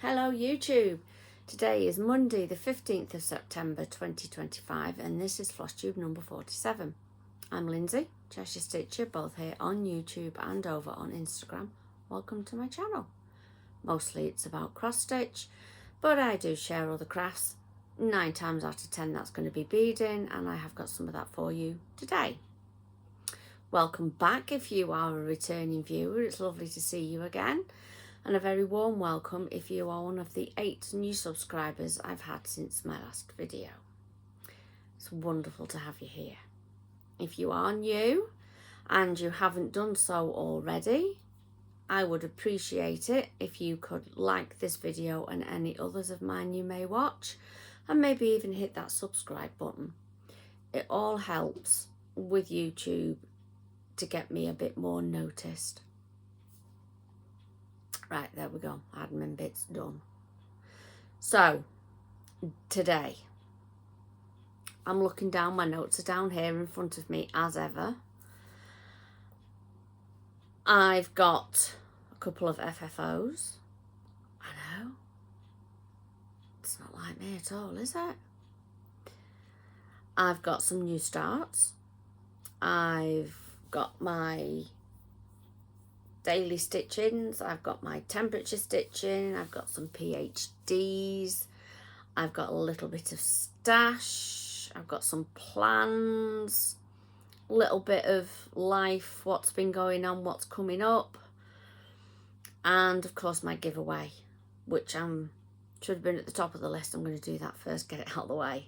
Hello YouTube! Today is Monday the 15th of September 2025 and this is Flosstube number 47. I'm Lindsay, Cheshire Stitcher, both here on YouTube and over on Instagram. Welcome to my channel. Mostly it's about cross stitch, but I do share other crafts. 9 times out of 10 that's going to be beading, and I have got some of that for you today. Welcome back if you are a returning viewer. It's lovely to see you again. And a very warm welcome if you are one of the 8 new subscribers I've had since my last video. It's wonderful to have you here. If you are new and you haven't done so already, I would appreciate it if you could like this video and any others of mine you may watch, and maybe even hit that subscribe button. It all helps with YouTube to get me a bit more noticed. Right, there we go, admin bit's done. So, today, I'm looking down, my notes are down here in front of me as ever. I've got a couple of FFOs. I know, it's not like me at all, is it? I've got some new starts. I've got my daily stitchings, I've got my temperature stitching, I've got some PhDs, I've got a little bit of stash, I've got some plans, a little bit of life, what's been going on, what's coming up, and of course my giveaway, which should have been at the top of the list. I'm going to do that first, get it out of the way.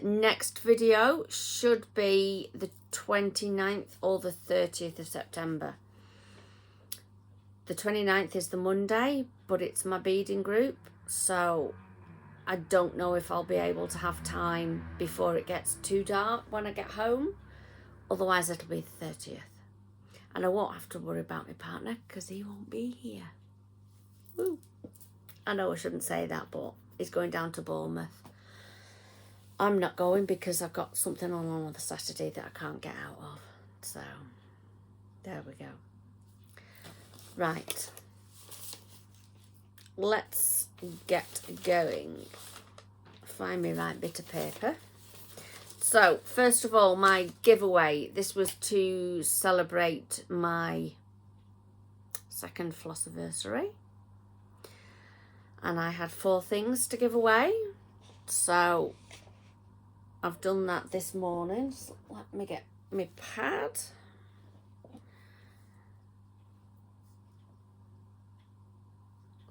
Next video should be the 29th or the 30th of September. The 29th is the Monday, but it's my beading group, so I don't know if I'll be able to have time before it gets too dark when I get home. Otherwise, it'll be the 30th. And I won't have to worry about my partner because he won't be here. Woo. I know I shouldn't say that, but he's going down to Bournemouth. I'm not going because I've got something on the Saturday that I can't get out of. So, there we go. Right, let's get going. Find me right bit of paper. So, first of all, my giveaway. This was to celebrate my 2nd Flossiversary. And I had 4 things to give away. So, I've done that this morning. So let me get my pad.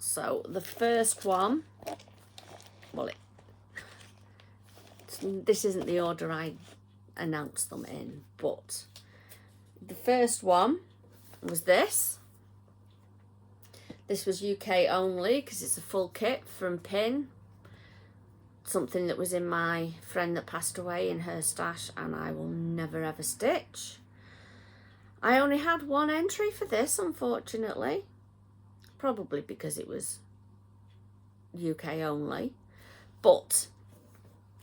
So the first one, well, this isn't the order I announced them in, but the first one was this. This was UK only because it's a full kit from Pin. Something that was in my friend that passed away in her stash, and I will never ever stitch. I only had 1 entry for this, unfortunately. Probably because it was UK only. But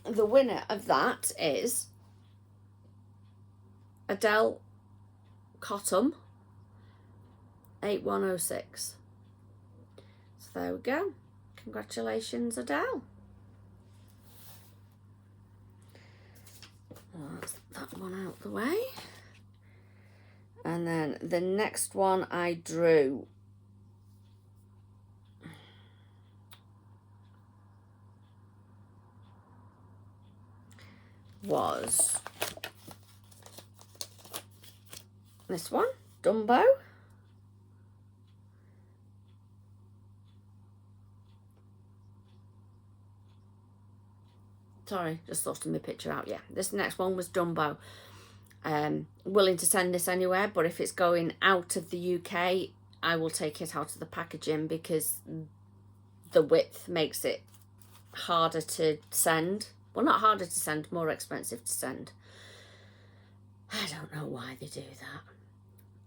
the winner of that is Adele Cotton 8106. So there we go. Congratulations, Adele. That's that one out the way. And then the next one I drew was this one, Dumbo. Sorry, just sorting my picture out. Yeah, this next one was Dumbo. Willing to send this anywhere, but if it's going out of the UK, I will take it out of the packaging because the width makes it harder to send. Well, not harder to send, more expensive to send. I don't know why they do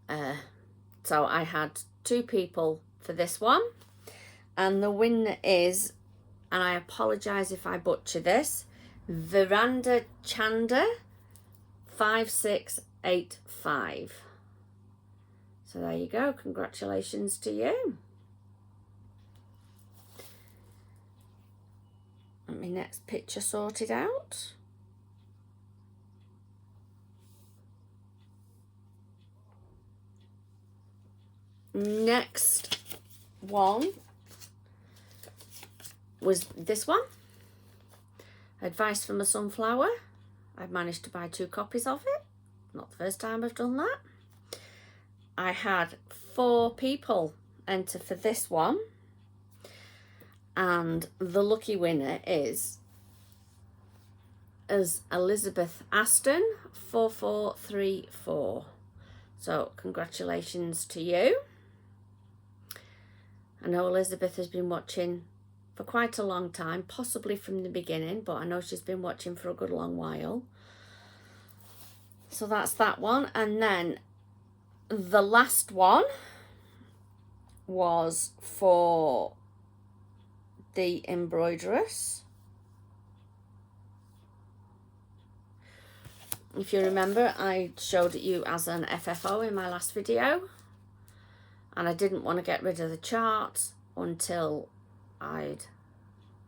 that. So I had 2 people for this one. And the winner is, and I apologise if I butcher this, Veranda Chanda 5685. So there you go. Congratulations to you. my next picture sorted out. Next one was this one. Advice from a Sunflower. I've managed to buy 2 copies of it. Not the first time I've done that. I had 4 people enter for this one. And the lucky winner is Elizabeth Aston 4434. So congratulations to you. I know Elizabeth has been watching for quite a long time, possibly from the beginning, but I know she's been watching for a good long while. So that's that one. And then the last one was for the embroideress. If you remember, I showed it you as an FFO in my last video, and I didn't want to get rid of the chart until I'd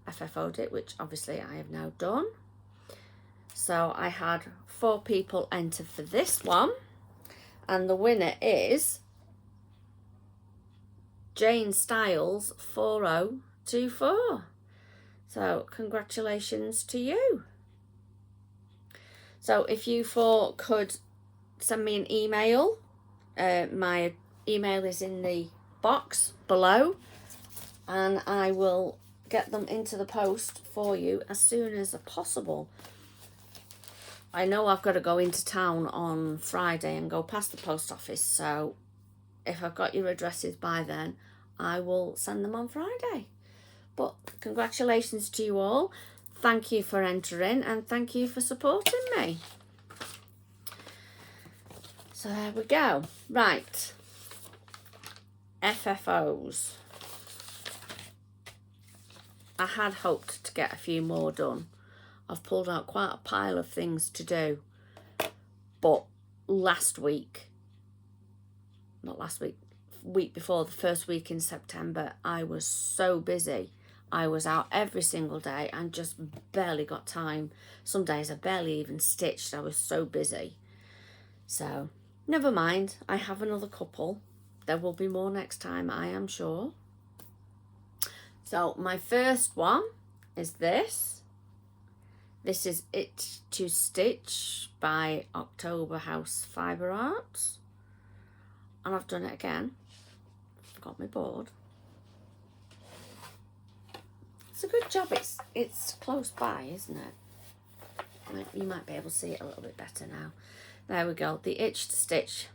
FFO'd it, which obviously I have now done. So I had 4 people enter for this one, and the winner is Jane Styles 4024. So congratulations to you. So if you 4 could send me an email, my email is in the box below, and I will get them into the post for you as soon as possible. I know I've got to go into town on Friday and go past the post office, so if I've got your addresses by then, I will send them on Friday. But congratulations to you all. Thank you for entering, and thank you for supporting me. So there we go. Right. FFOs. I had hoped to get a few more done. I've pulled out quite a pile of things to do. But week before, the first week in September, I was so busy. I was out every single day and just barely got time. Some days I barely even stitched. I was so busy. So, never mind. I have another couple. There will be more next time, I am sure. So, my first one is this. This is It to Stitch by October House Fibre Arts. And I've done it again. I've got my board. It's a good job it's close by, isn't it? You might be able to see it a little bit better now. There we go, the Itch to Stitch.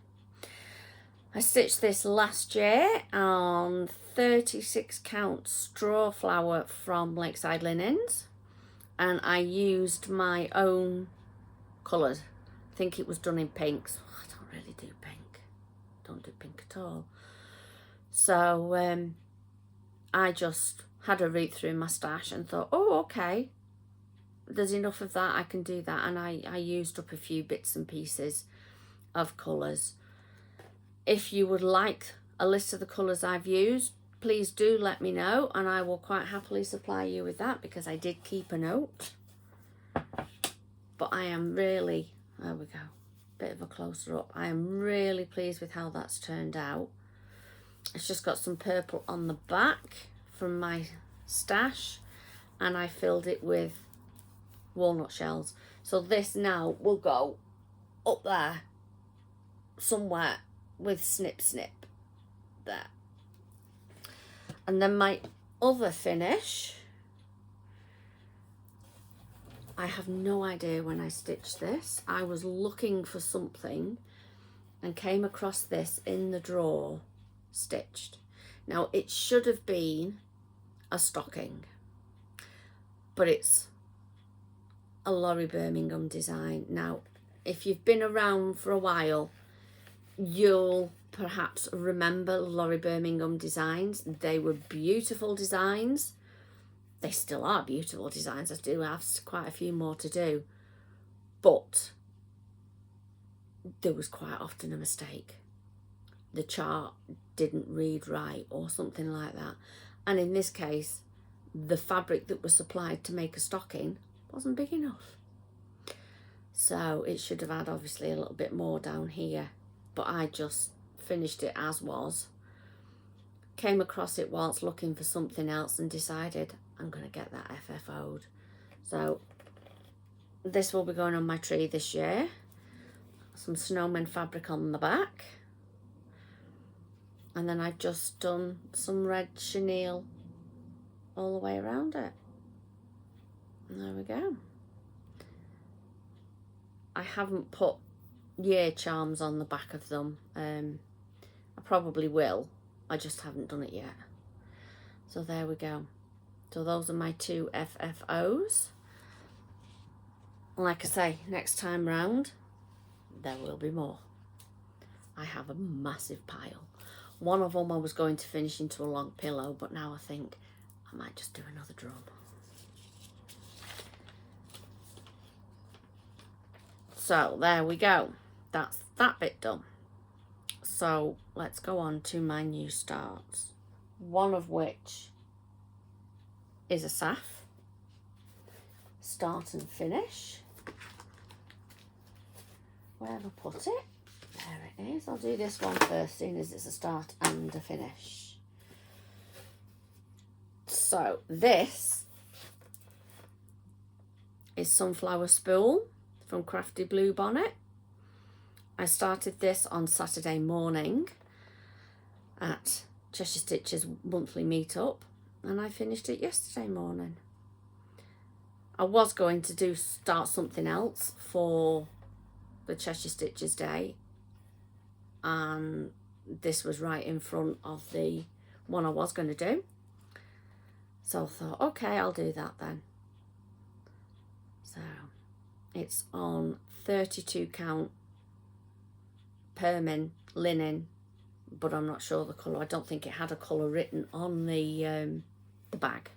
I stitched this last year on 36 count straw flower from Lakeside Linens, and I used my own colours. I think it was done in pinks. I don't really do pink. Don't do pink at all. So I just had a read through my stash and thought, oh, okay, there's enough of that, I can do that. And I used up a few bits and pieces of colours. If you would like a list of the colours I've used, please do let me know, and I will quite happily supply you with that, because I did keep a note. But I am really, there we go, bit of a closer up. I am really pleased with how that's turned out. It's just got some purple on the back from my stash, and I filled it with walnut shells. So this now will go up there somewhere with snip snip there. And then my other finish, I have no idea when I stitched this. I was looking for something and came across this in the drawer stitched. Now it should have been a stocking, but it's a Laurie Birmingham design. Now if you've been around for a while, you'll perhaps remember Laurie Birmingham designs. They were beautiful designs. They still are beautiful designs. I do have quite a few more to do, but there was quite often a mistake. The chart didn't read right or something like that. And in this case, the fabric that was supplied to make a stocking wasn't big enough. So it should have had obviously a little bit more down here, but I just finished it as was. Came across it whilst looking for something else and decided I'm going to get that FFO'd. So this will be going on my tree this year. Some snowman fabric on the back. And then I've just done some red chenille all the way around it. And there we go. I haven't put year charms on the back of them. I probably will. I just haven't done it yet. So there we go. So those are my 2 FFOs. Like I say, next time round, there will be more. I have a massive pile. One of them I was going to finish into a long pillow, but now I think I might just do another drum. So there we go. That's that bit done. So let's go on to my new starts. One of which is a SAF. Start and finish. Where have I put it? There it is. I'll do this one first, seeing as it's a start and a finish. So this is Sunflower Spool from Crafty Blue Bonnet. I started this on Saturday morning at Cheshire Stitcher's monthly meetup, and I finished it yesterday morning. I was going to start something else for the Cheshire Stitchers Day, and this was right in front of the one I was going to do. So I thought, okay, I'll do that then. So it's on 32 count permin linen, but I'm not sure the colour. I don't think it had a colour written on the bag.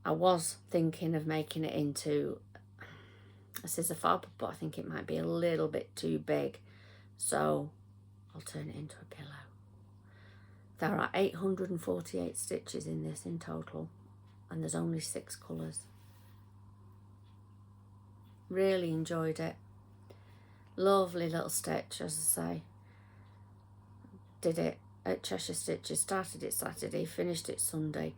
I was thinking of making it into a scissor fob, but I think it might be a little bit too big, so I'll turn it into a pillow. There are 848 stitches in this in total, and there's only 6 colours. Really enjoyed it. Lovely little stitch, as I say. Did it at Cheshire Stitches, started it Saturday, finished it Sunday.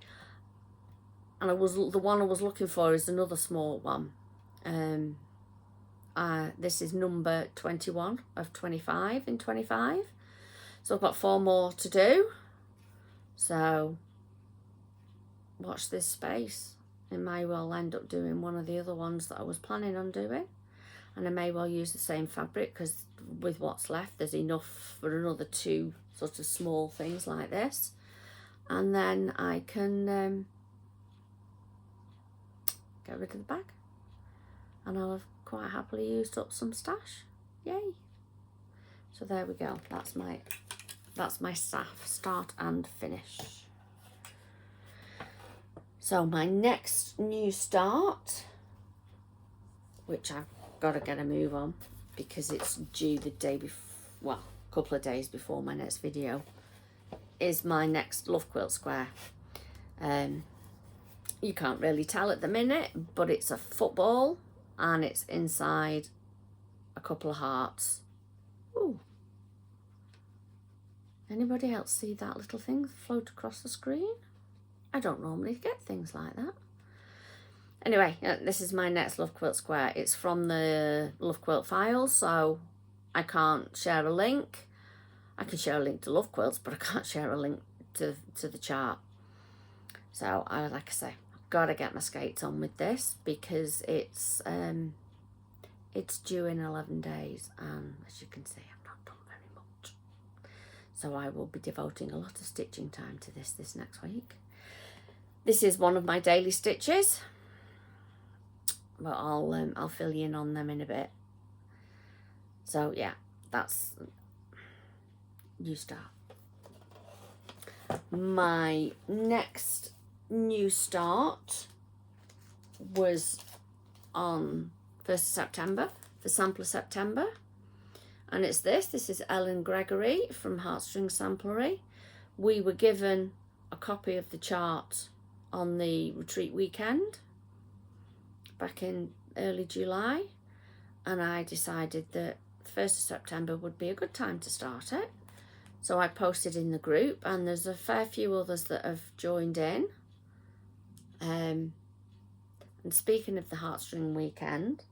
And the one I was looking for is another small one. This is number 21 of 25 in 25. So I've got 4 more to do. So watch this space. I may well end up doing one of the other ones that I was planning on doing. And I may well use the same fabric, because with what's left, there's enough for another 2 sort of small things like this. And then I can get rid of the bag. And I'll have quite happily used up some stash. Yay. So there we go. That's my SAF, start and finish. So my next new start, which I've got to get a move on because it's due the day before, well, a couple of days before my next video, is my next Love Quilt Square. You can't really tell at the minute, but it's a football and it's inside a couple of hearts. Ooh. Anybody else see that little thing float across the screen? I don't normally get things like that. Anyway, this is my next Love Quilt Square. It's from the Love Quilt files, so I can't share a link. I can share a link to Love Quilts, but I can't share a link to the chart. So, like I say, I've got to get my skates on with this because it's due in 11 days, and as you can see, I've not done very much. So I will be devoting a lot of stitching time to this next week. This is one of my daily stitches, but I'll fill you in on them in a bit. So yeah, that's new start. My next new start was on 1st of September, the sample of September, and it's this is Ellen Gregory from Heartstring Samplery. We were given a copy of the chart on the retreat weekend back in early July, and I decided that the 1st of September would be a good time to start it. So I posted in the group, and there's a fair few others that have joined in. And speaking of the Heartstring weekend,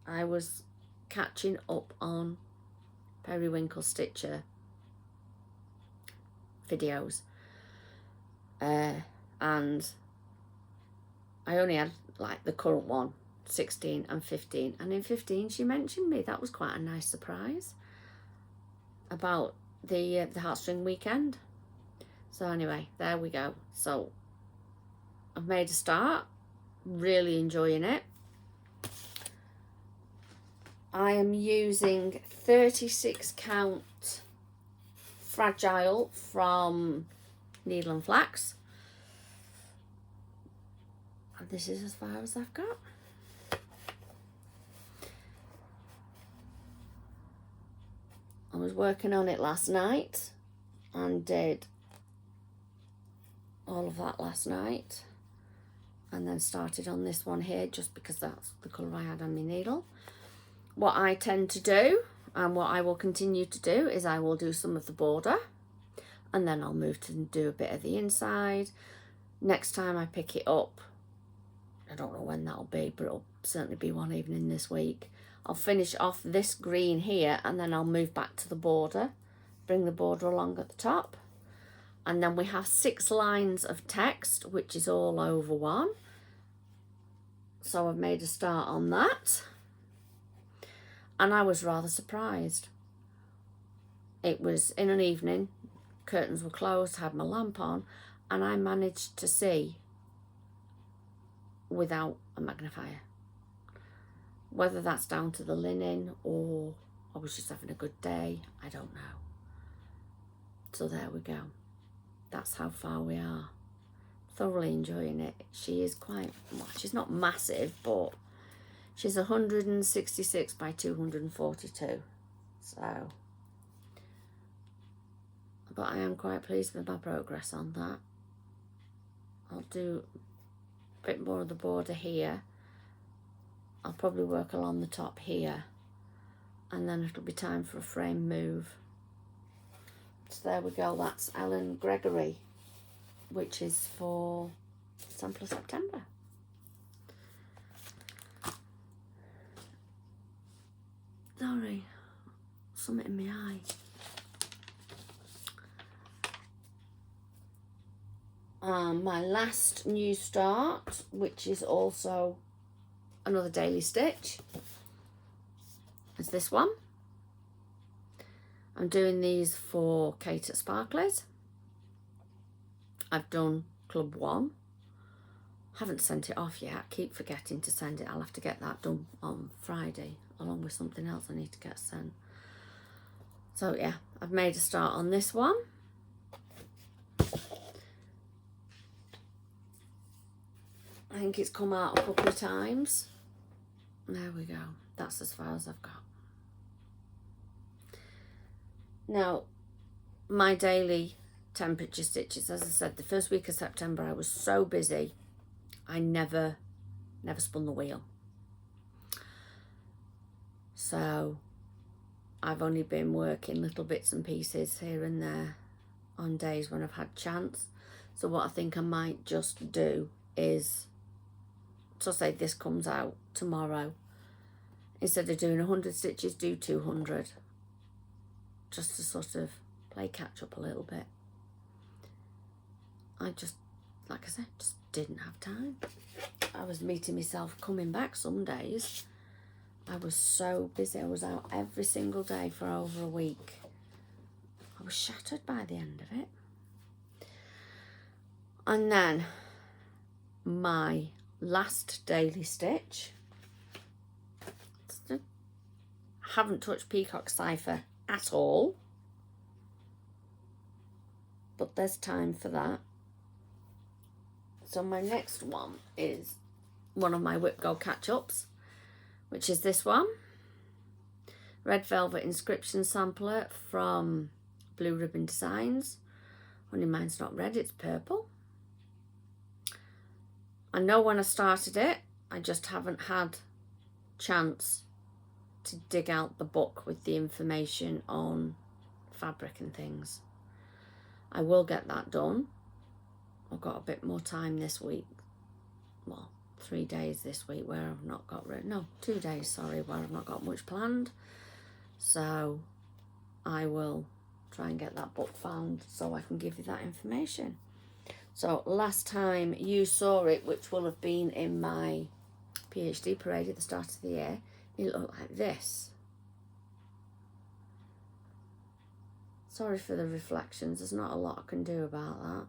I was catching up on periwinkle stitcher videos, and I only had like the current one, 16 and 15, and in 15 she mentioned me. That was quite a nice surprise about the Heartstring weekend. So anyway, there we go. So I've made a start, really enjoying it. I am using 36 count fragile from Needle and Flax, and this is as far as I've got. I was working on it last night and did all of that last night, and then started on this one here just because that's the colour I had on my needle. What I tend to do, and what I will continue to do, is I will do some of the border, and then I'll move to do a bit of the inside. Next time I pick it up, I don't know when that'll be, but it'll certainly be one evening this week, I'll finish off this green here, and then I'll move back to the border, bring the border along at the top. And then we have 6 lines of text, which is all over one. So I've made a start on that. And I was rather surprised. It was in an evening, curtains were closed, had my lamp on, and I managed to see without a magnifier. Whether that's down to the linen or I was just having a good day, I don't know. So there we go. That's how far we are. Thoroughly enjoying it. She is quite, well, she's not massive, but she's 166 by 242. So, but I am quite pleased with my progress on that. I'll do a bit more of the border here. I'll probably work along the top here, and then it'll be time for a frame move. So there we go, that's Ellen Gregory, which is for Sampler September. Sorry, something in my eye. My last new start, which is also another daily stitch, is this one. I'm doing these for Kate at Sparklies. I've done Club 1. Haven't sent it off yet. I keep forgetting to send it. I'll have to get that done on Friday, along with something else I need to get sent. So yeah, I've made a start on this one. I think it's come out a couple of times. There we go. That's as far as I've got. Now, my daily temperature stitches, as I said, the first week of September I was so busy, I never spun the wheel. So I've only been working little bits and pieces here and there on days when I've had chance. So what I think I might just do is, so say this comes out tomorrow, instead of doing 100 stitches, do 200. Just to sort of play catch up a little bit. I just, like I said, just didn't have time. I was meeting myself coming back some days. I was so busy. I was out every single day for over a week. I was shattered by the end of it. And then my last daily stitch. Haven't touched Peacock Cipher at all, but there's time for that. So my next one is one of my Whip Go catch-ups, which is this one, Red Velvet Inscription Sampler from Blue Ribbon Designs. Only mine's not red, it's purple. I know when I started it, I just haven't had chance to dig out the book with the information on fabric and things. I will get that done. I've got a bit more time this week. Well, 3 days this week where I've not got, no, 2 days, sorry, where I've not got much planned. So I will try and get that book found so I can give you that information. So last time you saw it, which will have been in my PhD parade at the start of the year, it looked like this. Sorry for the reflections, there's not a lot I can do about that.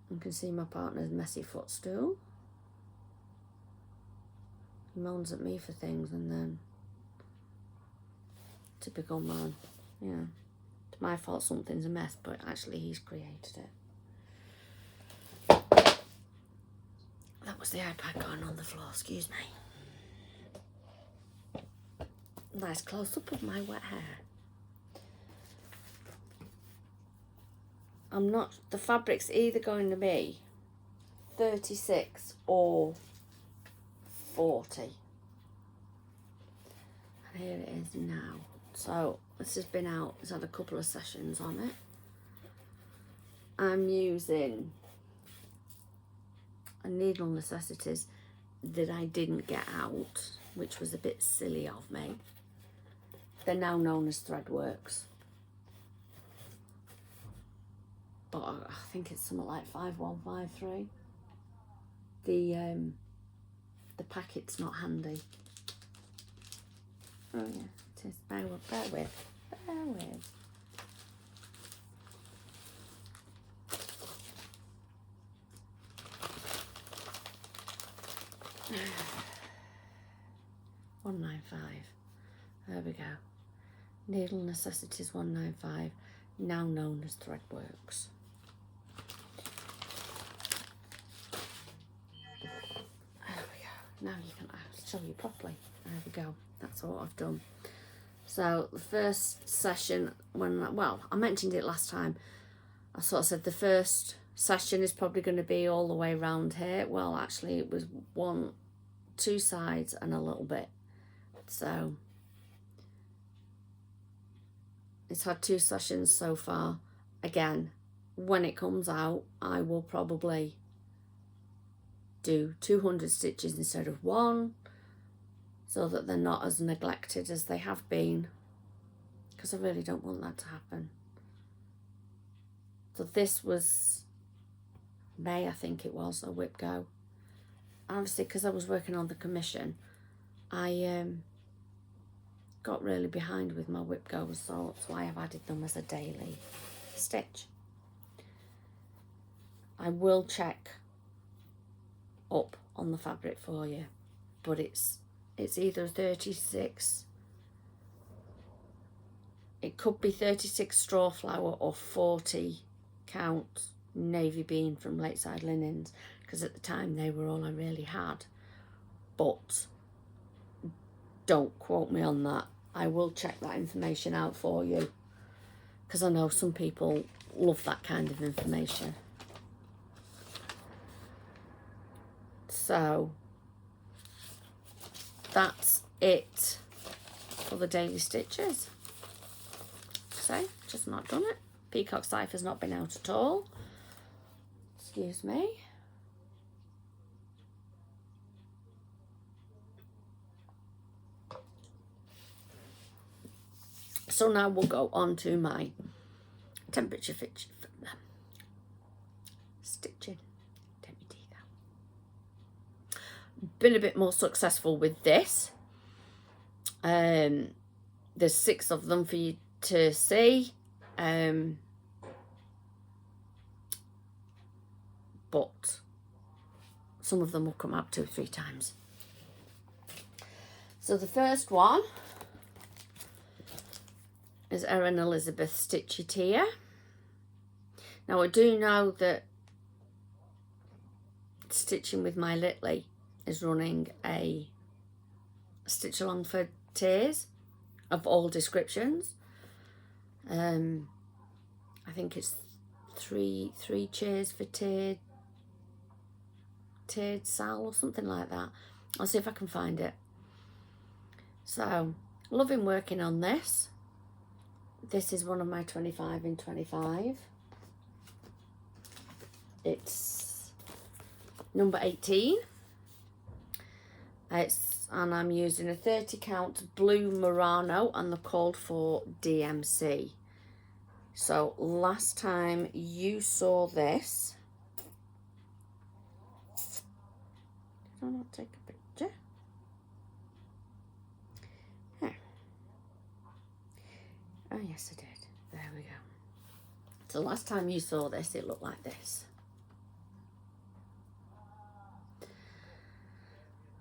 You can see my partner's messy footstool. He moans at me for things and then, typical man, yeah. It's my fault something's a mess, but actually he's created it. That was the iPad going on the floor, excuse me. Nice close-up of my wet hair. The fabric's either going to be 36 or 40. And here it is now. So this has been out, it's had a couple of sessions on it. I'm using a Needle Necessities that I didn't get out, which was a bit silly of me. They're now known as Threadworks. But I think it's something like 5153. The packet's not handy. Oh yeah, it is. Bear with. 195. There we go. Needle Necessities 195, now known as Threadworks. There we go. Now you can show you properly. There we go. That's what I've done. So the first session, I mentioned it last time. I sort of said the first session is probably going to be all the way around here. Well, actually it was 2 sides and a little bit. So it's had 2 sessions so far. Again, when it comes out, I will probably do 200 stitches instead of 1, so that they're not as neglected as they have been, because I really don't want that to happen. So this was May, I think it was, a whip go. Obviously, because I was working on the commission, I got really behind with my whip goes, so that's why I've added them as a daily stitch. I will check up on the fabric for you, but it's either 36, it could be 36 straw flower or 40 count navy bean from Lakeside Linens, because at the time they were all I really had. But don't quote me on that. I will check that information out for you, because I know some people love that kind of information. So that's it for the daily stitches. So just not done it. Peacock Cipher's not been out at all. Excuse me. So now we'll go on to my temperature stitching. Take my teeth out. Been a bit more successful with this. There's 6 of them for you to see. But some of them will come up 2 or 3 times. So the first one is Erin Elizabeth Stitcheteer. Now I do know that Stitching with My Little is running a stitch along for tears of all descriptions. I think it's three cheers for tiered sal or something like that. I'll see if I can find it. So, loving working on this. This is one of my 25 in 25. It's number 18. And I'm using a 30 count blue Murano, and they're called for DMC. So last time you saw this, did I not take a picture? Yeah. Oh yes I did. There we go. So last time you saw this, it looked like this.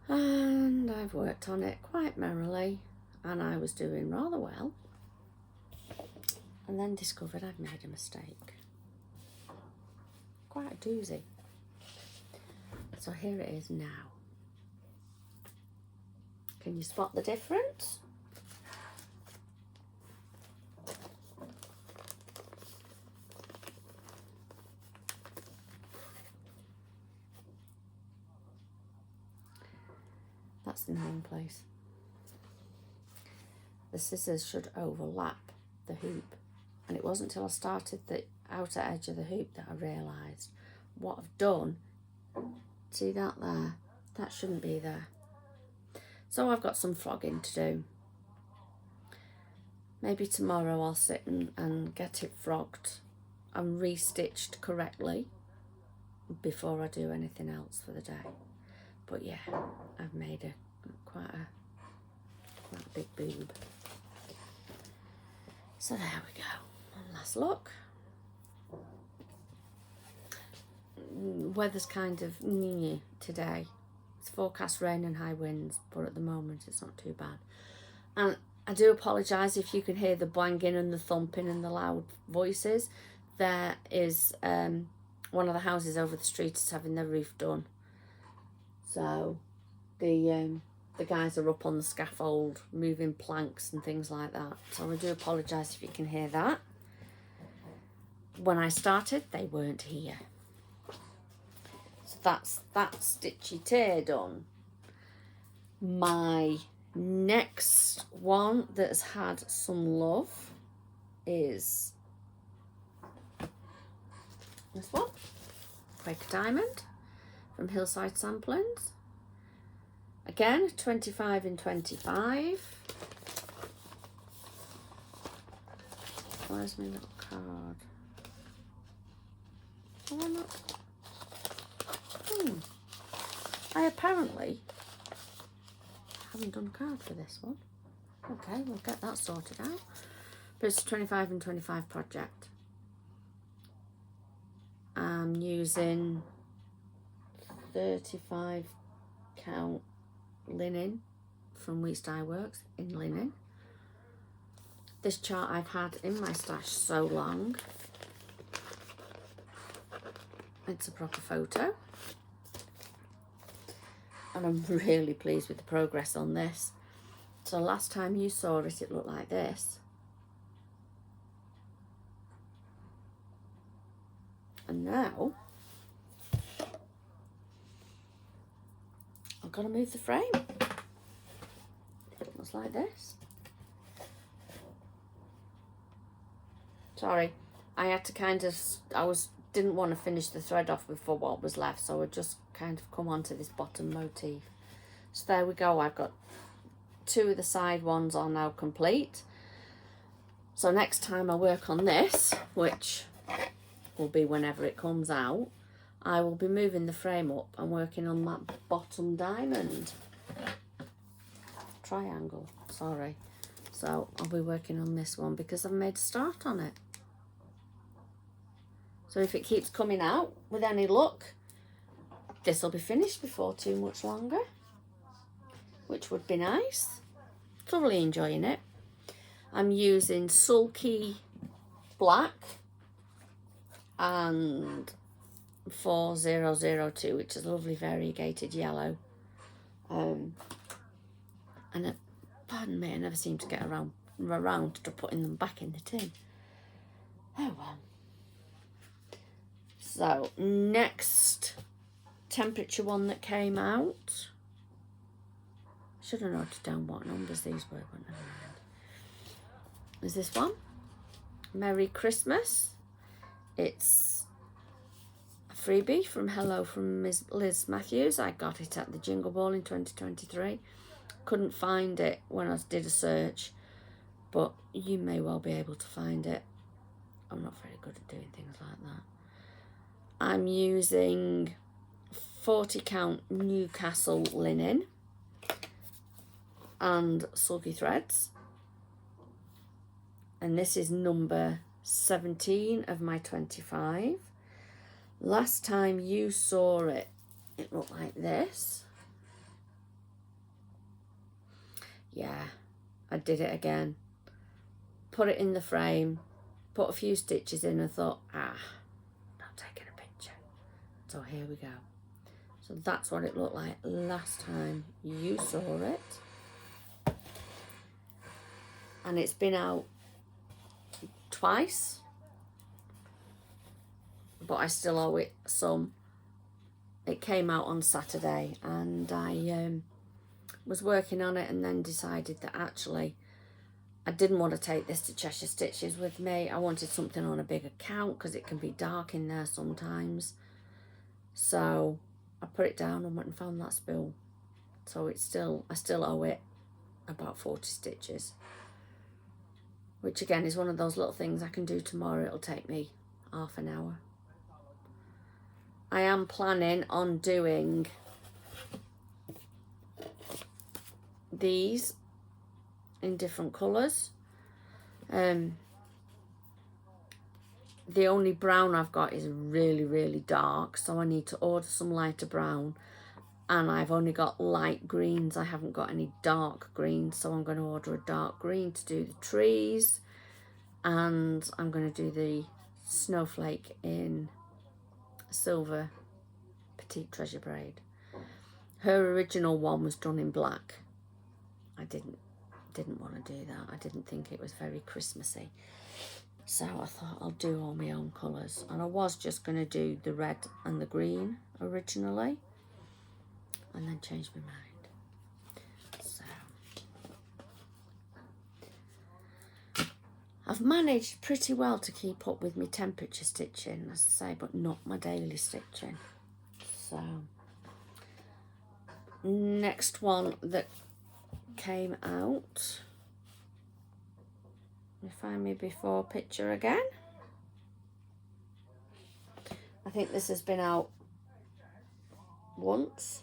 And I've worked on it quite merrily, and I was doing rather well, and then discovered I'd made a mistake. Quite a doozy. So here it is now. Can you spot the difference? That's in the wrong place. The scissors should overlap the hoop, and it wasn't until I started the outer edge of the hoop that I realised what I've done. See that there? That shouldn't be there. So I've got some frogging to do. Maybe tomorrow I'll sit and get it frogged and restitched correctly before I do anything else for the day. But yeah, I've made quite a big boob. So there we go. One last look. Weather's kind of today. It's forecast rain and high winds, but at the moment it's not too bad. And I do apologise if you can hear the banging and the thumping and the loud voices. There is one of the houses over the street is having their roof done. So the guys are up on the scaffold moving planks and things like that. So I do apologise if you can hear that. When I started, they weren't here. So that's that stitchy tear done. My next one that's had some love is this one, Quaker Diamond from Hillside Samplings. Again, 25 in 25. Where's my little card? Oh, not. I apparently haven't done a card for this one. Okay, we'll get that sorted out. But it's a 25 in 25 project. I'm using 35 count linen from Wheat Dye Works in linen. This chart I've had in my stash so long. It's a proper photo. And I'm really pleased with the progress on this. So last time you saw it, it looked like this. And now I've got to move the frame. It looks like this. Sorry, I had to kind of, didn't want to finish the thread off before what was left, so I just kind of come onto this bottom motif. So there we go. I've got two of the side ones are now complete. So next time I work on this, which will be whenever it comes out, I will be moving the frame up and working on that bottom diamond. Triangle, sorry. So I'll be working on this one because I've made a start on it. So if it keeps coming out with any luck, this will be finished before too much longer, which would be nice. Thoroughly enjoying it. I'm using Sulky Black and 4002, which is a lovely variegated yellow. And pardon me, I never seem to get around to putting them back in the tin. So next temperature one that came out, should have noted down what numbers these were, but never mind. Is this one, Merry Christmas. It's a freebie from Hello from Ms. Liz Matthews. I got it at the Jingle Ball in 2023. Couldn't find it when I did a search, but you may well be able to find it. I'm not very good at doing things like that. I'm using 40 count Newcastle linen and sulky threads, and this is number 17 of my 25. Last time you saw it, it looked like this. Yeah, I did it again. Put it in the frame, put a few stitches in and thought, not taking a picture. So here we go. So that's what it looked like last time you saw it. And it's been out twice, but I still owe it some. It came out on Saturday, and I was working on it and then decided that actually I didn't want to take this to Cheshire Stitches with me. I wanted something on a bigger count because it can be dark in there sometimes. So I put it down and went and found that spool. So I still owe it about 40 stitches. Which again is one of those little things I can do tomorrow. It'll take me half an hour. I am planning on doing these in different colours. The only brown I've got is really, really dark, so I need to order some lighter brown. And I've only got light greens. I haven't got any dark greens, so I'm going to order a dark green to do the trees. And I'm going to do the snowflake in silver petite treasure braid. Her original one was done in black. I didn't want to do that. I didn't think it was very Christmassy. So I thought I'll do all my own colours. And I was just going to do the red and the green originally, and then changed my mind. So I've managed pretty well to keep up with my temperature stitching, as I say, but not my daily stitching. So next one that came out, let me find me before picture again. I think this has been out once.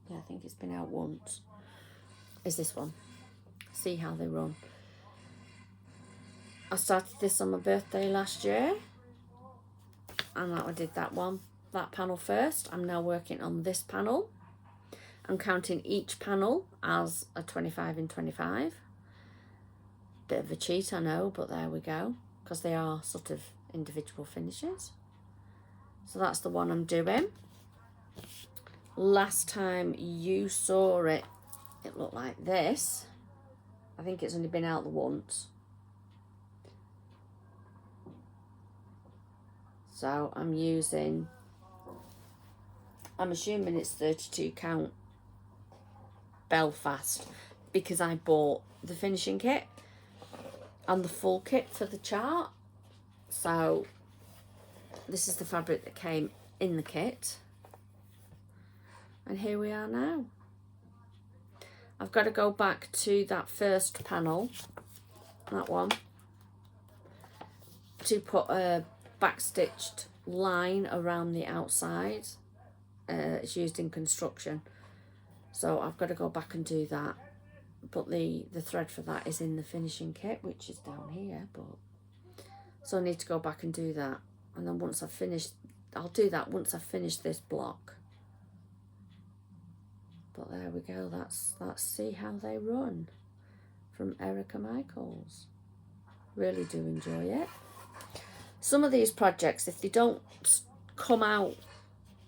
Yeah, I think it's been out once. Is this one. See how they run. I started this on my birthday last year, and I did that panel first. I'm now working on this panel. I'm counting each panel as a 25 in 25. Bit of a cheat, I know, but there we go, because they are sort of individual finishes. So that's the one I'm doing. Last time you saw it, it looked like this. I think it's only been out the once. So I'm assuming it's 32 count Belfast, because I bought the finishing kit and the full kit for the chart. So this is the fabric that came in the kit. And here we are now. I've got to go back to that first panel, that one, to put a backstitched line around the outside. It's used in construction, so I've got to go back and do that. But the thread for that is in the finishing kit, which is down here. But so I need to go back and do that, and then once I've finished, I'll do that once I've finished this block. But there we go. That's See How They Run from Erica Michaels. Really do enjoy it. Some of these projects, if they don't come out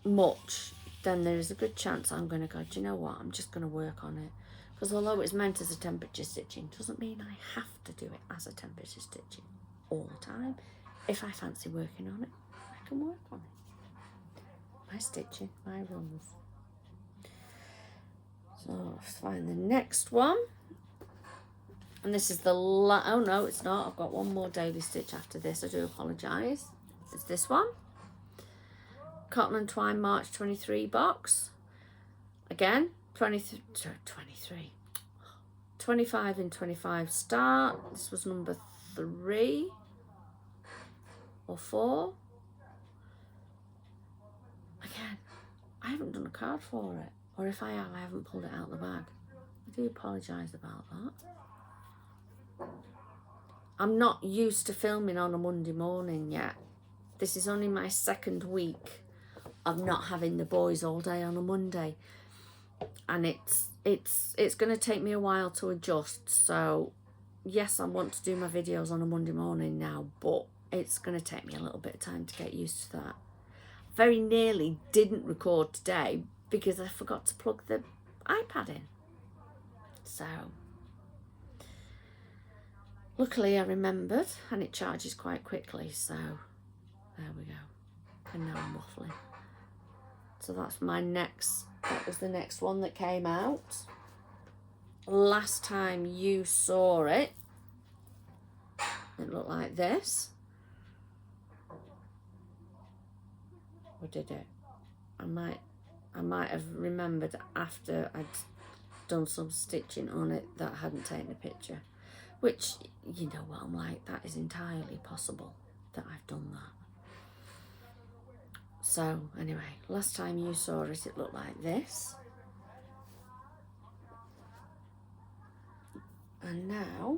much, then there is a good chance I'm going to go, do you know what, I'm just going to work on it. Because although it's meant as a temperature stitching, doesn't mean I have to do it as a temperature stitching all the time. if I fancy working on it, I can work on it. My stitching, my runs. So let's find the next one. And this is the oh no, it's not. I've got one more daily stitch after this. I do apologise. It's this one. Cotton and Twine March 23 box. Again, 23. 25 and 25 start. This was number 3 or 4. Again, I haven't done a card for it. Or if I have, I haven't pulled it out of the bag. I do apologise about that. I'm not used to filming on a Monday morning yet. This is only my 2nd week of not having the boys all day on a Monday. And it's going to take me a while to adjust. So yes, I want to do my videos on a Monday morning now, but it's going to take me a little bit of time to get used to that. Very nearly didn't record today because I forgot to plug the iPad in. So luckily I remembered, and it charges quite quickly, so there we go. And now I'm waffling. So that's my next, that was the next one that came out. Last time you saw it, it looked like this. Or did it? I might have remembered after I'd done some stitching on it that I hadn't taken a picture. Which, you know what I'm like, that is entirely possible that I've done that. So, anyway, last time you saw it, it looked like this. And now,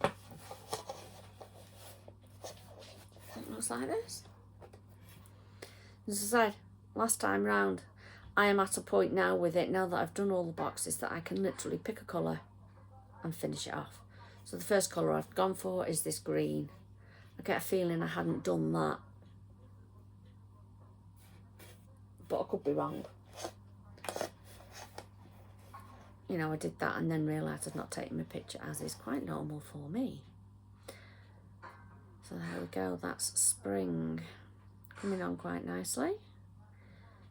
it looks like this. As I said, last time round, I am at a point now with it, now that I've done all the boxes, that I can literally pick a colour and finish it off. So the first colour I've gone for is this green. I get a feeling I hadn't done that, but I could be wrong. You know, I did that and then realised I'd not taken my picture, as is quite normal for me. So there we go, that's spring. Coming on quite nicely.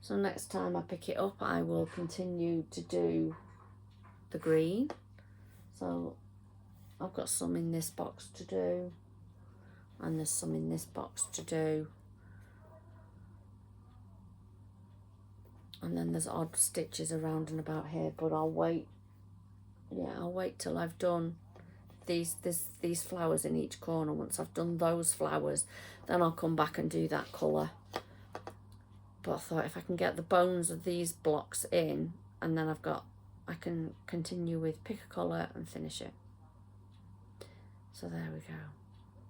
So next time I pick it up, I will continue to do the green. So I've got some in this box to do, and there's some in this box to do. And then there's odd stitches around and about here, but I'll wait. Yeah, I'll wait till I've done these flowers in each corner. Once I've done those flowers, then I'll come back and do that colour. But I thought if I can get the bones of these blocks in, and then I can continue with pick a colour and finish it. So there we go.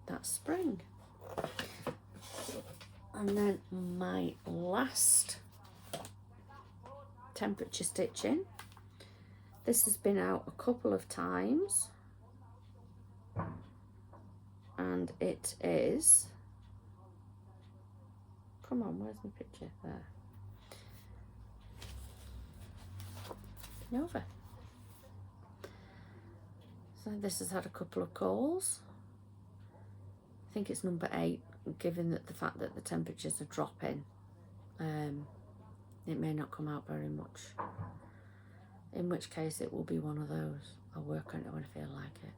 That's spring. And then my last temperature stitching. This has been out a couple of times. And it is, come on, where's my picture? There. Nova. So this has had a couple of calls. I think it's number 8, given that the fact that the temperatures are dropping. It may not come out very much. In which case it will be one of those. I'll work on it when I feel like it.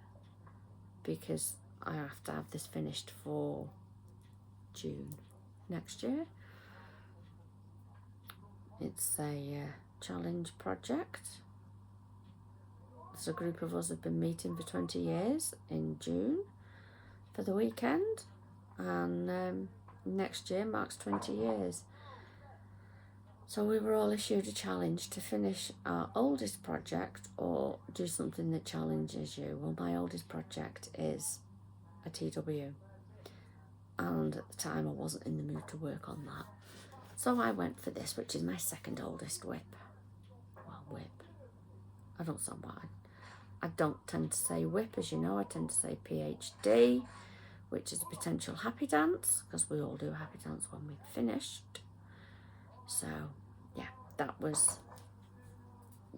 Because I have to have this finished for June next year. It's a challenge project. So a group of us have been meeting for 20 years in June for the weekend, and next year marks 20 years. So we were all issued a challenge to finish our oldest project or do something that challenges you. Well, my oldest project is a TW, and at the time I wasn't in the mood to work on that. So I went for this, which is my 2nd oldest whip. Well, whip. I don't sound bad. I don't tend to say whip, as you know. I tend to say PhD, which is a potential happy dance, because we all do a happy dance when we've finished. So yeah, that was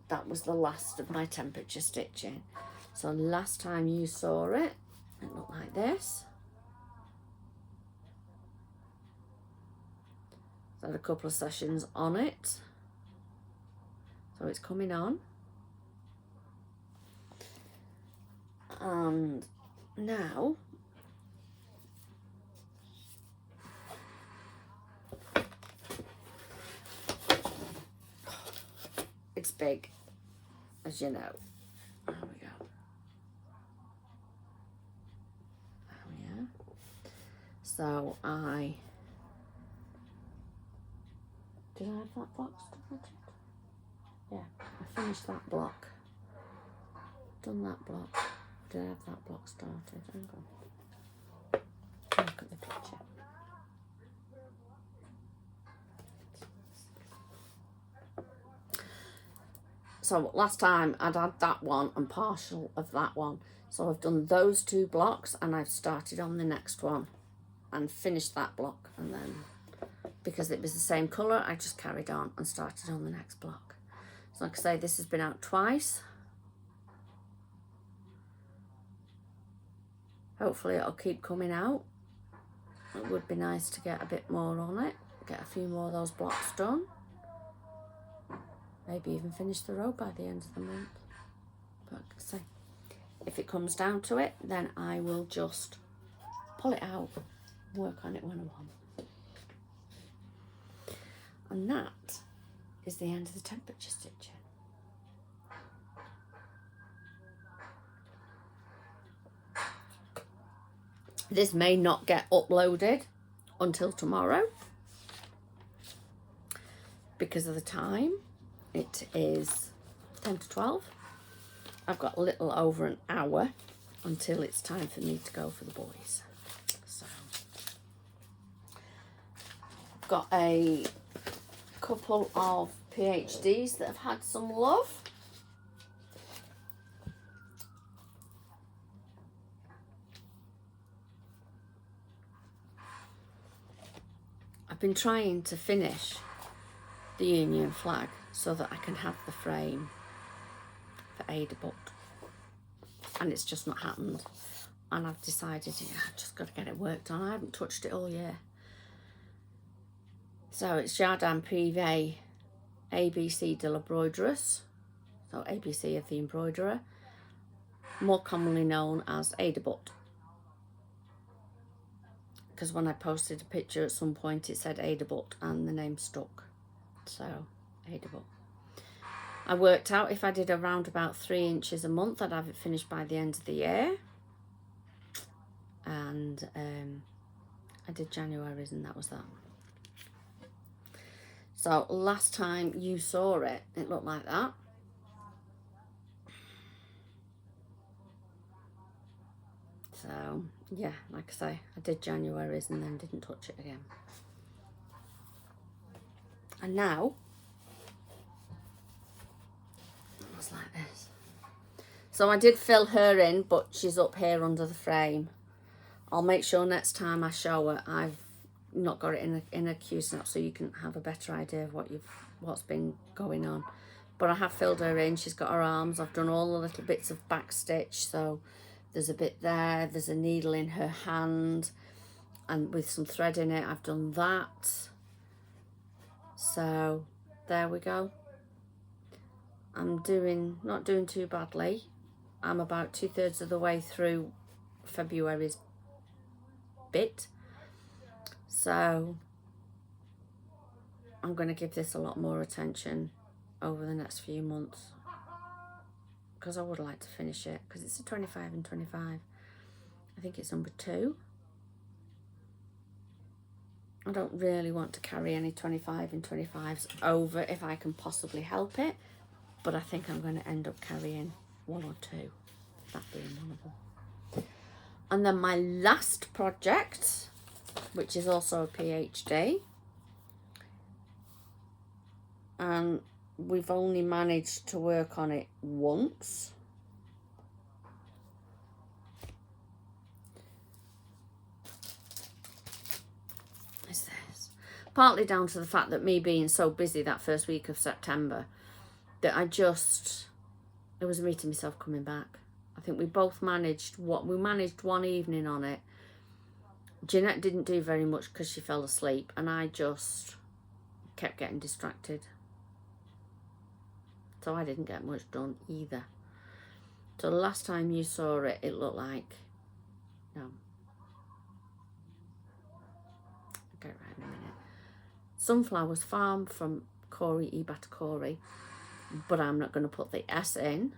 the last of my temperature stitching. So last time you saw it, it looked like this. I had a couple of sessions on it, so it's coming on. And now it's big, as you know. There we go. Oh yeah. So did I have that block started? Yeah, I finished that block. Done that block. Did I have that block started? Hang on. Look at the picture. So last time I'd had that one and partial of that one. So I've done those 2 blocks and I've started on the next one and finished that block, and then because it was the same colour I just carried on and started on the next block. So like I say, this has been out twice. Hopefully it'll keep coming out. It would be nice to get a bit more on it, get a few more of those blocks done. Maybe even finish the row by the end of the month. But like I say, if it comes down to it, then I will just pull it out, work on it when I want. And that is the end of the temperature stitching. This may not get uploaded until tomorrow because of the time. It is 10 to 12. I've got a little over an hour until it's time for me to go for the boys. So I've got a couple of PhDs that have had some love. I've been trying to finish the Union flag so that I can have the frame for Ada Butt, and it's just not happened, and I've decided, yeah, I've just got to get it worked on. I haven't touched it all year. So it's Jardin Privé ABC de l'Embroidereuse, so ABC of the embroiderer, more commonly known as Ada Butt, because when I posted a picture at some point it said Ada Butt and the name stuck. So Ada Butt. I worked out if I did around about 3 inches a month, I'd have it finished by the end of the year. And I did January's, and that was that. So last time you saw it, it looked like that. So yeah, like I say, I did January's and then didn't touch it again. And now it was like this. So I did fill her in, but she's up here under the frame. I'll make sure next time I show her I've not got it in a Q-snap, so you can have a better idea of what's been going on. But I have filled her in. She's got her arms. I've done all the little bits of back stitch. So there's a bit there. There's a needle in her hand, and with some thread in it. I've done that. So there we go. I'm not doing too badly. I'm about 2/3 of the way through February's bit. So I'm going to give this a lot more attention over the next few months, because I would like to finish it, because it's a 25 and 25. I think it's number 2. I don't really want to carry any 25 and 25s over if I can possibly help it, but I think I'm going to end up carrying 1 or 2, that being one of them. And then my last project, which is also a PhD, and we've only managed to work on it once. Is this partly down to the fact that me being so busy that first week of September, that it was me to myself coming back. I think we both managed managed one evening on it. Jeanette didn't do very much because she fell asleep, and I just kept getting distracted. So I didn't get much done either. So the last time you saw it, it looked like, no, I'll get it right in a minute. Sunflowers Farm from Corey Ibata, but I'm not going to put the S in.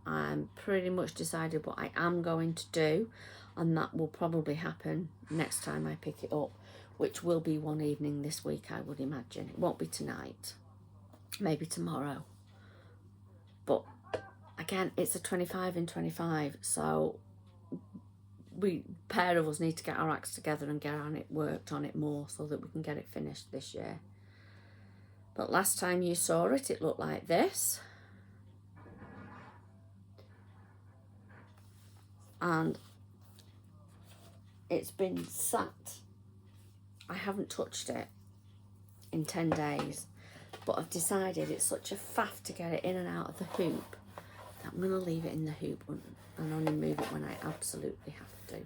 I'm pretty much decided what I am going to do, and that will probably happen next time I pick it up, which will be one evening this week, I would imagine. It won't be tonight, maybe tomorrow. But again, it's a 25 in 25, so pair of us need to get our acts together and get on it, worked on it more, so that we can get it finished this year. But last time you saw it, it looked like this. And it's been sat, I haven't touched it in 10 days, but I've decided it's such a faff to get it in and out of the hoop that I'm going to leave it in the hoop and only move it when I absolutely have to.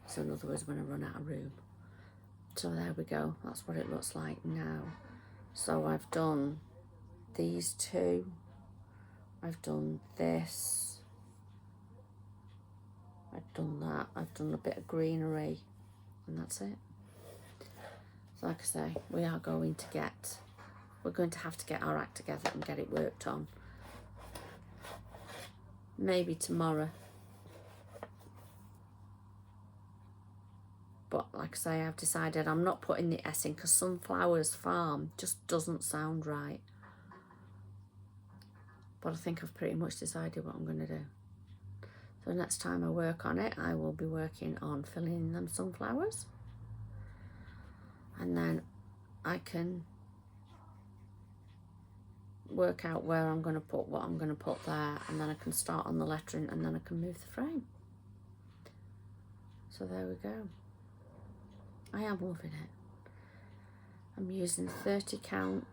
So in other words, when I run out of room. So there we go, that's what it looks like now. So I've done these two, I've done this, I've done that, I've done a bit of greenery, and that's it. So like I say, we're going to have to get our act together and get it worked on. Maybe tomorrow. But like I say, I've decided I'm not putting the S in because Sunflowers Farm just doesn't sound right. But I think I've pretty much decided what I'm going to do. So next time I work on it, I will be working on filling in them sunflowers. And then I can work out where I'm going to put what I'm going to put there. And then I can start on the lettering and then I can move the frame. So there we go. I am loving it. I'm using 30 count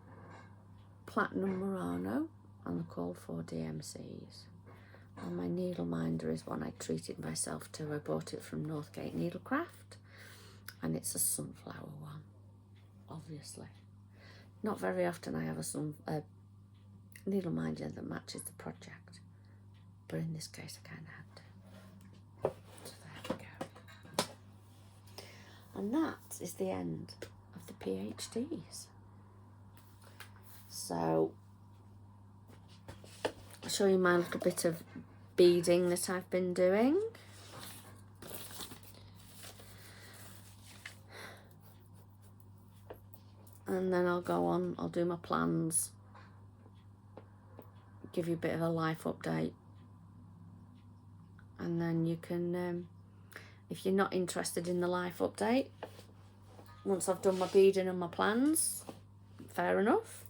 Platinum Murano on the called for DMCs. And my needle minder is one I treated myself to. I bought it from Northgate Needlecraft, and it's a sunflower one, obviously. Not very often I have a needle minder that matches the project, but in this case I kind of had to. So there we go. And that is the end of the PhDs. So I'll show you my little bit of beading that I've been doing. And then I'll go on, I'll do my plans, give you a bit of a life update. And then you can, if you're not interested in the life update, once I've done my beading and my plans, fair enough.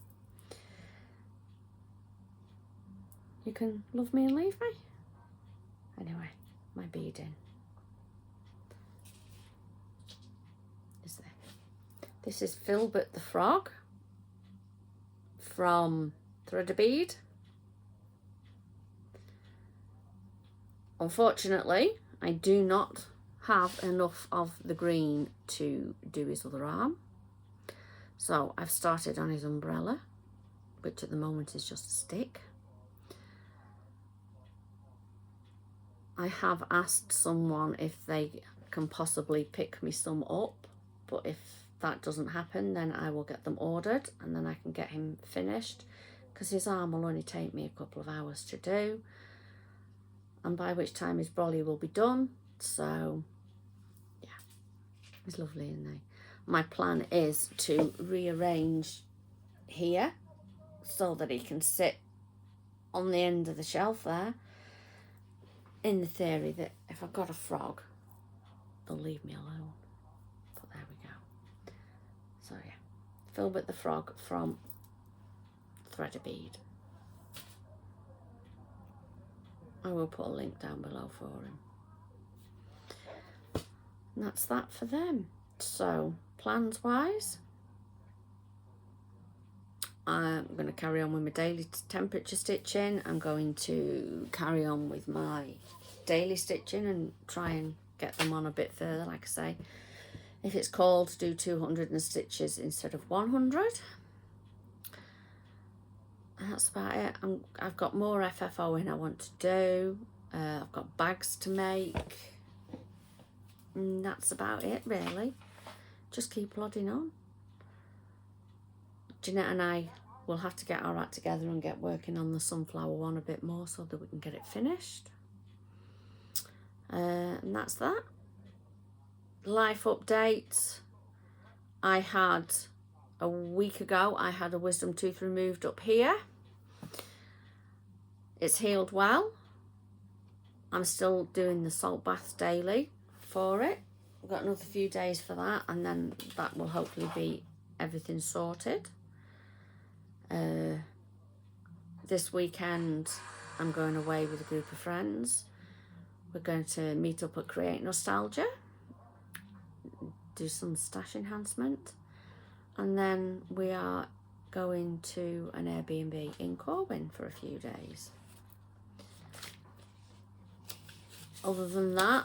You can love me and leave me. Anyway, my beading is there. This is Filbert the Frog from Thread a Bead. Unfortunately, I do not have enough of the green to do his other arm. So I've started on his umbrella, which at the moment is just a stick. I have asked someone if they can possibly pick me some up, but if that doesn't happen, then I will get them ordered and then I can get him finished, because his arm will only take me a couple of hours to do, and by which time his brolly will be done. So yeah, he's lovely, isn't he? My plan is to rearrange here so that he can sit on the end of the shelf there, in the theory that if I've got a frog, they'll leave me alone. But there we go. So yeah, Filbert the Frog from Thread a Bead. I will put a link down below for him. And that's that for them. So plans wise, I'm going to carry on with my daily temperature stitching. I'm going to carry on with my daily stitching and try and get them on a bit further. Like I say, If it's cold, do 200 stitches instead of 100. And that's about it. I've got more FFOing I want to do. I've got bags to make. And that's about it, really. Just keep plodding on. Jeanette and I will have to get our act together and get working on the sunflower one a bit more so that we can get it finished. And that's that. Life update. I had a week ago, I had a wisdom tooth removed up here. It's healed well. I'm still doing the salt baths daily for it. I've got another few days for that, and then that will hopefully be everything sorted. This weekend I'm going away with a group of friends. We're going to meet up at Create Nostalgia, do some stash enhancement, and then we are going to an Airbnb in Corwin for a few days. Other than that,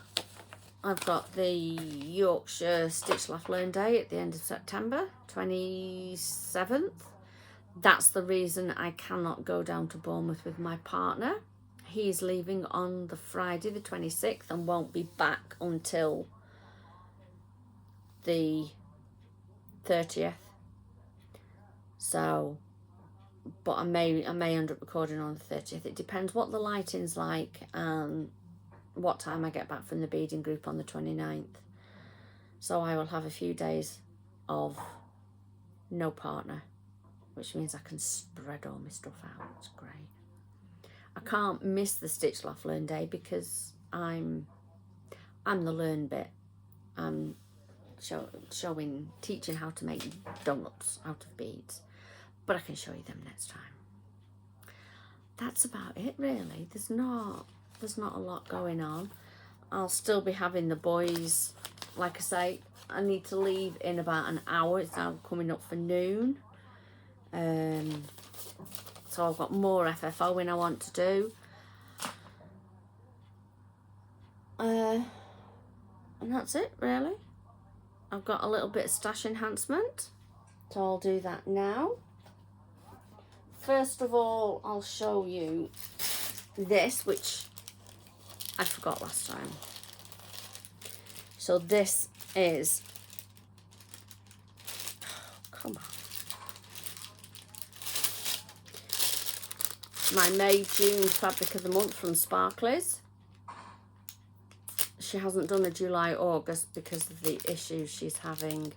I've got the Yorkshire Stitch Laugh Learn Day at the end of September, 27th. That's the reason I cannot go down to Bournemouth with my partner. He's leaving on the Friday the 26th and won't be back until the 30th. So, but I may end up recording on the 30th. It depends what the lighting's like and what time I get back from the beading group on the 29th. So I will have a few days of no partner, which means I can spread all my stuff out. It's great. I can't miss the Stitch Laugh Learn Day because I'm the learn bit. I'm teaching how to make donuts out of beads, but I can show you them next time. That's about it, really. There's not a lot going on. I'll still be having the boys. Like I say, I need to leave in about an hour. It's now coming up for noon. So I've got more FFOing I want to do. And that's it, really. I've got a little bit of stash enhancement, so I'll do that now. First of all, I'll show you this, which I forgot last time. So this is, come on, my May-June Fabric of the Month from Sparklies. She hasn't done a July-August because of the issues she's having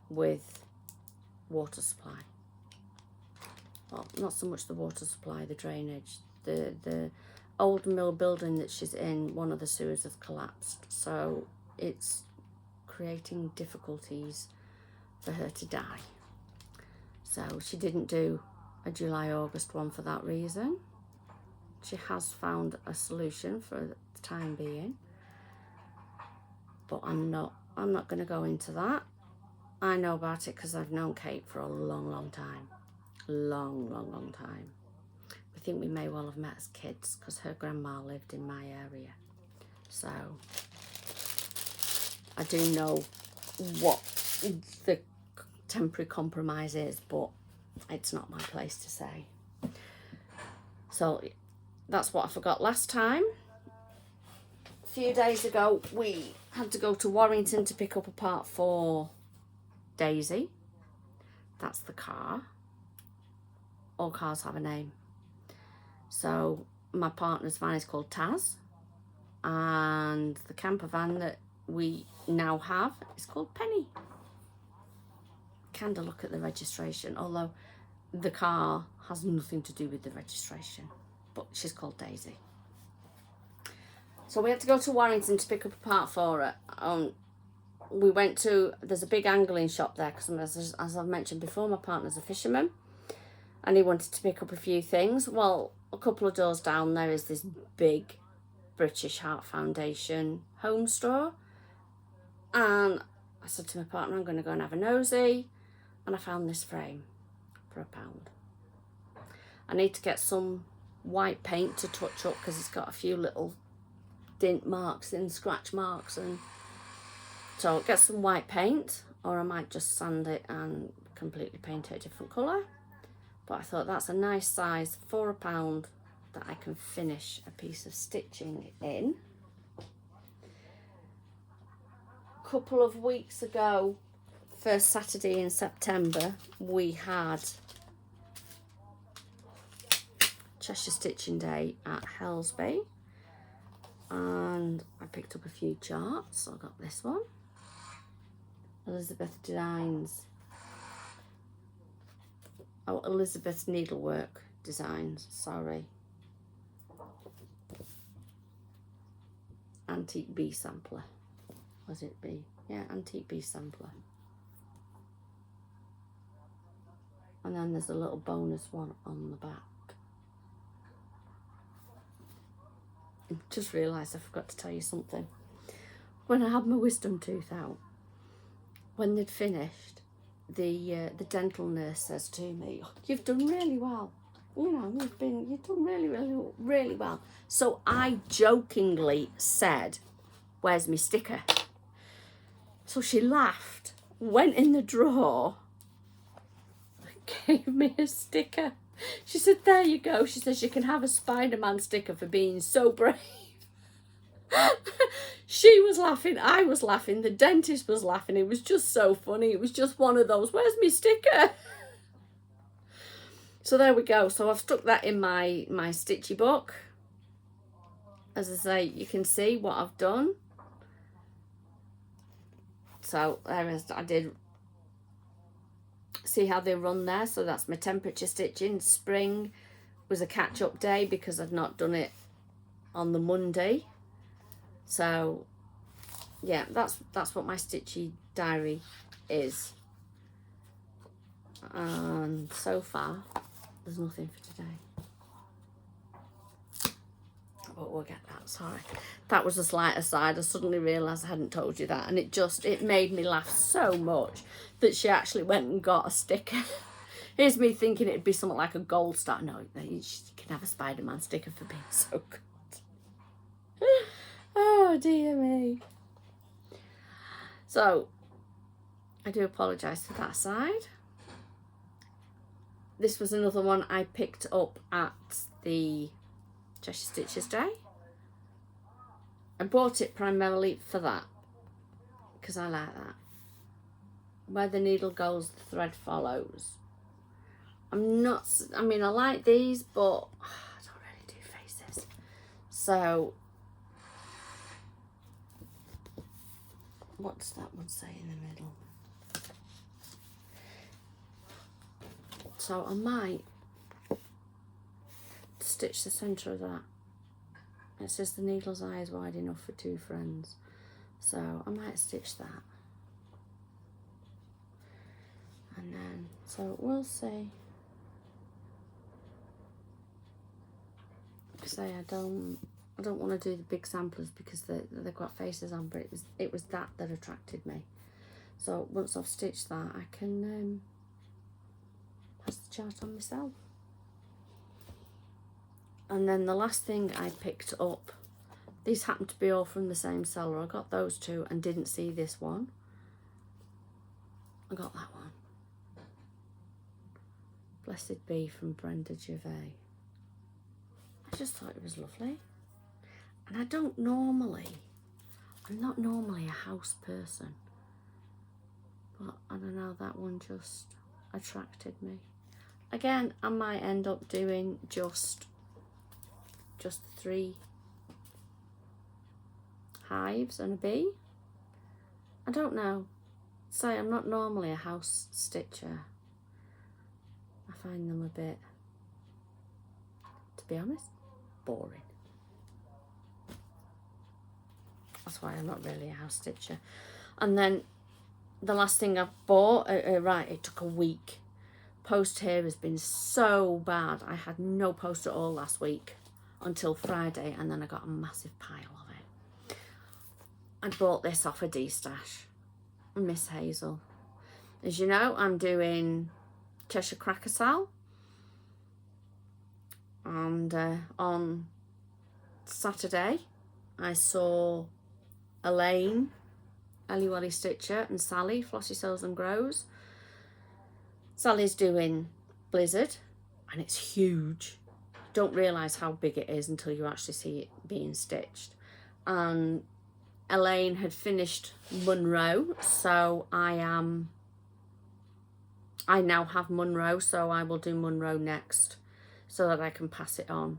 with water supply. Well, not so much the water supply, the drainage. The old mill building that she's in, one of the sewers has collapsed. So it's creating difficulties for her to die. So she didn't do a July-August one for that reason. She has found a solution for the time being, but I'm not going to go into that. I know about it because I've known Kate for a long time. Long time. We think we may well have met as kids because her grandma lived in my area. So I do know what the temporary compromise is, but it's not my place to say. So that's what I forgot last time. A few days ago, we had to go to Warrington to pick up a part for Daisy. That's the car. All cars have a name. So my partner's van is called Taz, and the camper van that we now have is called Penny. Kind of look at the registration, although the car has nothing to do with the registration, but she's called Daisy. So we had to go to Warrington to pick up a part for her. We went to, there's a big angling shop there because, as I've mentioned before, my partner's a fisherman and he wanted to pick up a few things. Well, a couple of doors down there is this big British Heart Foundation home store, and I said to my partner, I'm going to go and have a nosy, and I found this frame for £1. I need to get some white paint to touch up because it's got a few little dint marks and scratch marks and So get some white paint, or I might just sand it and completely paint it a different colour. But I thought that's a nice size for £1 that I can finish a piece of stitching in. A couple of weeks ago, first Saturday in September, we had Cheshire Stitching Day at Hellsby, and I picked up a few charts. I got this one, Elizabeth Designs. Oh, Elizabeth Needlework Designs, sorry. Antique Bee Sampler. Was it bee? Yeah, Antique Bee Sampler. And then there's a little bonus one on the back. I just realised I forgot to tell you something. When I had my wisdom tooth out, when they'd finished, the dental nurse says to me, "Oh, you've done really well. You know, you've done really well." So I jokingly said, "Where's my sticker?" So she laughed, went in the drawer, gave me a sticker. She said, "There you go." She says, "You can have a Spider-Man sticker for being so brave." She was laughing, I was laughing, the dentist was laughing. It was just so funny. It was just one of those, "Where's my sticker?" So there we go. So I've stuck that in my stitchy book. As I say, you can see what I've done. So there is, I did see how they run there. So that's my temperature stitching. Spring was a catch-up day because I'd not done it on the Monday. So yeah, that's what my stitchy diary is. And so far there's nothing for today, but we'll get that. Sorry, that was a slight aside. I suddenly realised I hadn't told you that, and it made me laugh so much that she actually went and got a sticker. Here's me thinking it'd be something like a gold star. No, you can have a Spider-Man sticker for being so good. Oh dear me. So I do apologise for that side. This was another one I picked up at the Cheshire Stitchers Day. I bought it primarily for that, because I like that. Where the needle goes, the thread follows. I like these, but I don't really do faces. So what does that one say in the middle? So I might stitch the centre of that. It says the needle's eye is wide enough for 2 friends. So I might stitch that. And then, so we'll see. Say I don't want to do the big samplers because they've got faces on, but it was that attracted me. So once I've stitched that, I can pass the chart on myself. And then the last thing I picked up, these happened to be all from the same seller. I got those 2 and didn't see this one. I got that one. Blessed Bee from Brenda Gervais. I just thought it was lovely. And I'm not normally a house person, but I don't know, that one just attracted me. Again, I might end up doing just 3 hives and a bee. I don't know. Say, I'm not normally a house stitcher. I find them a bit, to be honest, boring. That's why I'm not really a house stitcher. And then the last thing I've bought, right, it took a week. Post here has been so bad. I had no post at all last week until Friday, and then I got a massive pile of it. I bought this off a D-stash, Miss Hazel. As you know, I'm doing Cheshire Cracker Sal, and on Saturday I saw Elaine Ellie Welly Stitcher, and Sally, Flossie Sews and Grows. Sally's doing Blizzard, and it's huge. Don't realise how big it is until you actually see it being stitched. And Elaine had finished Monroe, so I now have Monroe, so I will do Monroe next so that I can pass it on.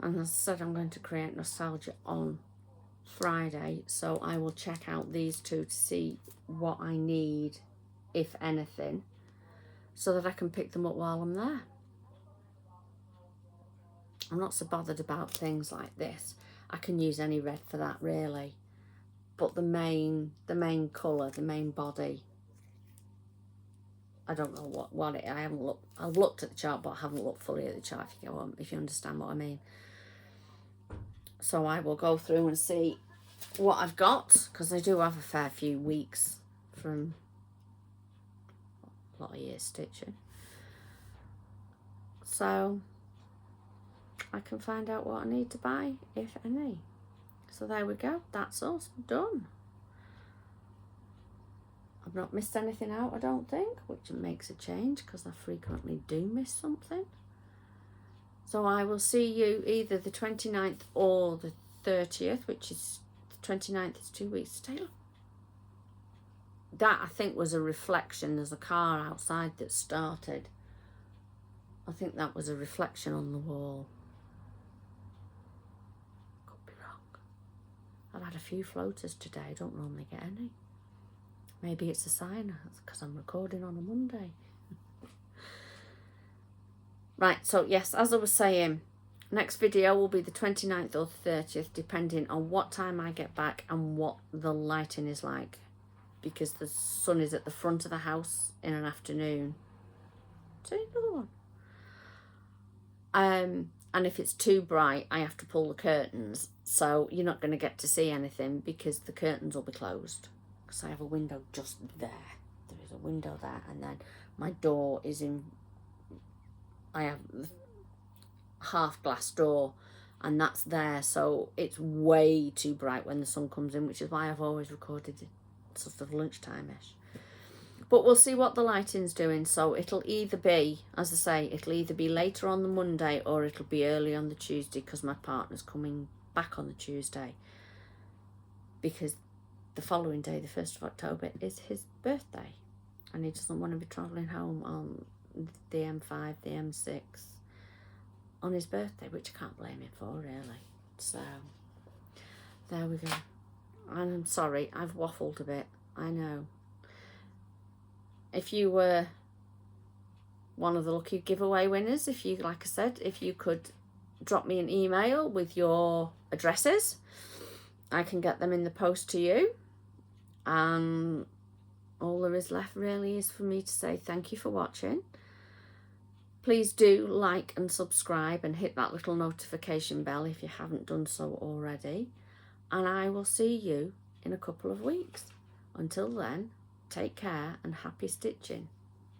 And as I said, I'm going to create Nostalgia on Friday, so I will check out these two to see what I need, if anything, so that I can pick them up while I'm there. I'm not so bothered about things like this. I can use any red for that, really. But the main colour, the main body, I don't know what it. I haven't looked. I've looked at the chart, but I haven't looked fully at the chart. If you understand what I mean. So I will go through and see what I've got, because I do have a fair few weeks from a lot of years stitching. So I can find out what I need to buy, if any. So there we go. That's us done. I've not missed anything out, I don't think, which makes a change because I frequently do miss something. So I will see you either the 29th or the 30th, which is the 29th is 2 weeks to take. That, I think, was a reflection. There's a car outside that started. I think that was a reflection on the wall. Could be wrong. I've had a few floaters today. I don't normally get any. Maybe it's a sign because I'm recording on a Monday. Right, so yes, as I was saying, next video will be the 29th or the 30th, depending on what time I get back and what the lighting is like. Because the sun is at the front of the house in an afternoon. See, another one. And if it's too bright, I have to pull the curtains. So you're not going to get to see anything because the curtains will be closed. Because I have a window just there. There is a window there, and then my door is in... I have half glass door, and that's there, so it's way too bright when the sun comes in, which is why I've always recorded it sort of lunchtime-ish. But we'll see what the lighting's doing. So it'll either be, as I say, it'll either be later on the Monday or it'll be early on the Tuesday, because my partner's coming back on the Tuesday, because the following day, the 1st of October, is his birthday, and he doesn't want to be travelling home on the M5, the M6 on his birthday, which I can't blame him for, really. So there we go. And I'm sorry, I've waffled a bit, I know. If you were one of the lucky giveaway winners, if you, like I said, if you could drop me an email with your addresses, I can get them in the post to you. And all there is left really is for me to say thank you for watching. Please do like and subscribe and hit that little notification bell if you haven't done so already. And I will see you in a couple of weeks. Until then, take care and happy stitching.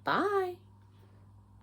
Bye.